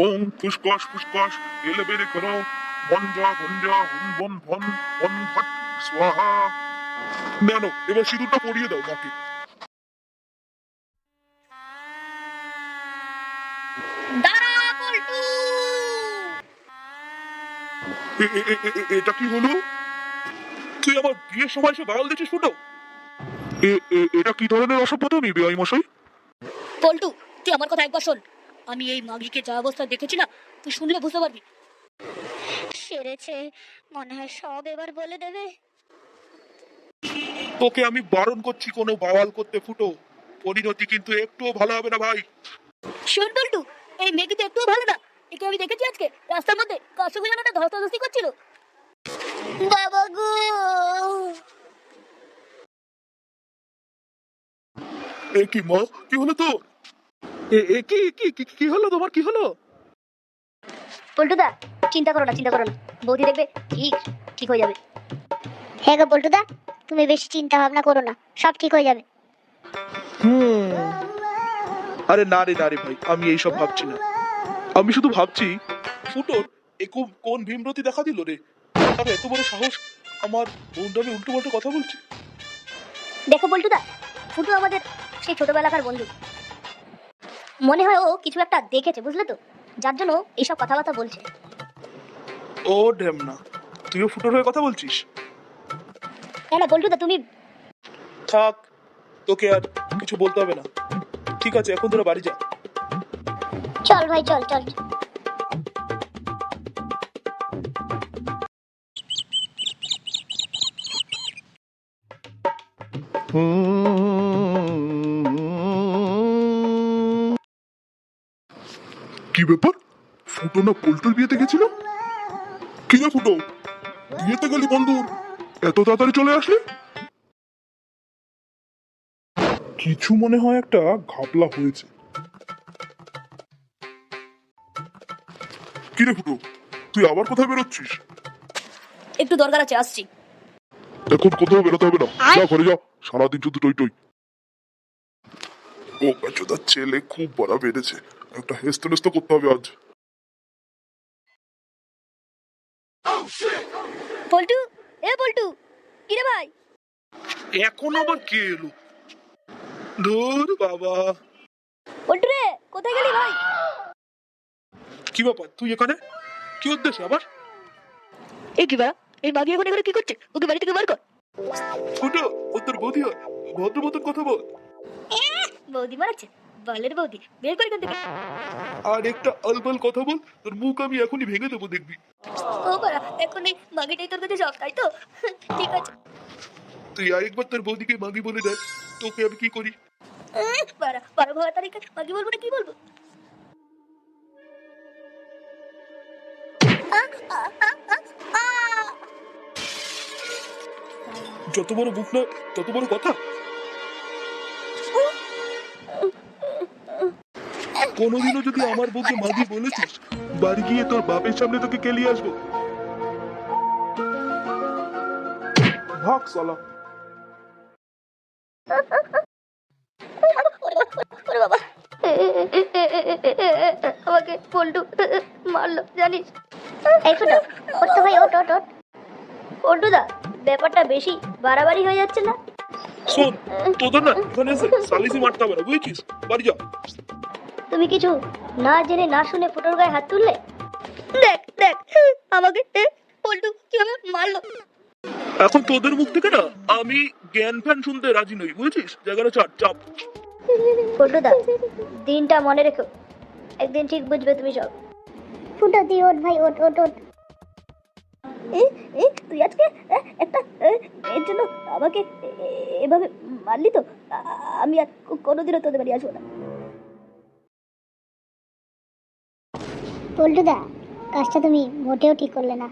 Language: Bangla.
ওং ফুসকস ফুসকস এলে বেড়ে করো বঞ্জা গঞ্জা হুম বন ভন বন ভট স্বাহা। নানো এবার সিঁদুরটা পরিয়ে দাও মাকে। দাঁড়া পল্টু! এটা কি হলো? তুই আমার বিয়ের সময় এসে গাল দিচ্ছিস ফুটো? এটা কি ধরনের অসভ্যতামি বেআই মশাই? পল্টু, তুই আমার কথা একবার শোন। আমি এই মাগিকে যা অবস্থায় দেখেছি না, তুই শুনলে বুঝতে পারবি। সেরেছে, মনে হয় সব এবার বলে দেবে। তোকে আমি বারণ করছি কোনো বাওয়াল করতে ফুটো, পরিণতি কিন্তু একটুও ভালো হবে না ভাই। শোন পল্টু, এই মেয়ে কিন্তু একটুও ভালো না। একে আমি দেখেছি আজকে রাস্তার মধ্যে কার সঙ্গে যেন একটা ধস্তাধস্তি করছিল। বাবা গো! এ কি মা, কি হলো তো? কি হলো তোমার, কি হলো? পল্টুদা, চিন্তা করো না, চিন্তা করো না। বৌদি দেখবে ঠিক ঠিক হয়ে যাবে। হ্যাঁ গো পল্টুদা, তুমি বেশি চিন্তা ভাবনা করো না, সব ঠিক হয়ে যাবে। আরে না রে না রে ভাই, আমি এইসব ভাবছি না। আমি শুধু ভাবছি ফুটোর কোন ভীমরতি দেখা দিল রে, আরে এত বড় সাহস আমার বোন নামে উল্টো পাল্টা কথা বলছে। দেখো পল্টুদা, ফুটু আমাদের সেই ছোটবেলাকার বন্ধু। মনে হয় ও কিছু একটা দেখেছে, বুঝলে তো, যার জন্য এইসব কথাবার্তা বলছে। ও ঢেমনা, তুইও ফুটোর হয়ে কথা বলছিস? না না পল্টুদা, তুমি থাক, তোকে আর কিছু বলতে হবে না। ঠিক আছে, এখন তোরা বাড়ি যা। চল ভাই, চল চল। কি ব্যাপার, ফুটো না পোল্টুর বিয়েতে গেছিল? কি রে ফুটো, বিয়েতে গেলি বন্ধুর, এত তাড়াতাড়ি চলে আসলি? কিছু মনে হয় একটা ঘাপলা হয়েছে। কি রে ফুটো, তুই আবার কোথায় বেরোচ্ছিস? একটু দরকার আছে, আসছি। এখন কোথাও বেরোতে হবে না, যা ঘরে যা, সারাদিন শুধু টই টই। ও বাচ্চাদার ছেলে খুব বড় বেড়েছে, একটা হেস্ত নেস্ত করতে হবে আজ। পল্টু, এ পল্টু, কি রে ভাই? এখন আবার কে এলো? ধুর বাবা। পল্টু রে, কোথায় গেলি ভাই? কি ব্যাপার, তুই এখানে কি উদ্দেশ্যে আবার? এই কি বাড়া, এই মাগি এখন এখানে কি করছে? ওকে বাড়ি থেকে বার কর। ফুটো, ও তোর বৌদি হয়, ভদ্র মতন কথা বল। বৌদি মারাচ্ছে, বালের বৌদি, বের করে এখান থেকে। আর একটা আলবাল কথা বল, তোর মুখ আমি এখনই ভেঙে দেবো দেখবি। ও বাড়া, এখন এই মাগিটাই তোর কাছে সব, তাই তো? ঠিক আছে। তুই আরেকবার তোর বৌদিকে মাগি বলে দেয়, তোকে আমি কি করি। বাড়া, 12 তারিখে মাগি বলবো না কি বলবো? যত বড় মুখ না তত বড় কথা। কোনোদিনও যদি আমার বউকে মাগি বলেছিস, বাড়ি গিয়ে তোর বাপের সামনে তোকে কেলিয়ে আসবো। ভাগ সালা। ওরে বাবা, আমাকে পল্টু মারলো জানিস? এই ফুটো, ওঠ তো ভাই, ওঠ ওঠ ওঠ। পল্টুদা, ব্যাপারটা বেশি বাড়াবাড়ি হয়ে যাচ্ছে না? শোন, তোদের না এখানে এসে সালিসি মারতে হবে না, বুঝেছিস? বাড়ি যা। তুমি কিছু না জেনে না শুনে ফুটোর গায়ে হাত তুললে। দেখ দেখ, আমাকে পল্টু কিভাবে মারলো। এখন তোদের মুখ থেকে না আমি জ্ঞান ফ্যান শুনতে রাজি নই, বুঝেছিস? জায়গাটা চাপ চাপ। পল্টুদা, দিনটা মনে রেখো, একদিন ঠিক বুঝবে তুমি সব। ফুটো তুই ওঠ ভাই, ওঠ ওঠ ওঠ। তুই আজকে একটা এর জন্য আমাকে এভাবে মারলি তো, আমি আর কোনোদিনও তোদের বাড়ি আসবো না। পল্টুদা, কাজটা তুমি মোটেও ঠিক করলে না।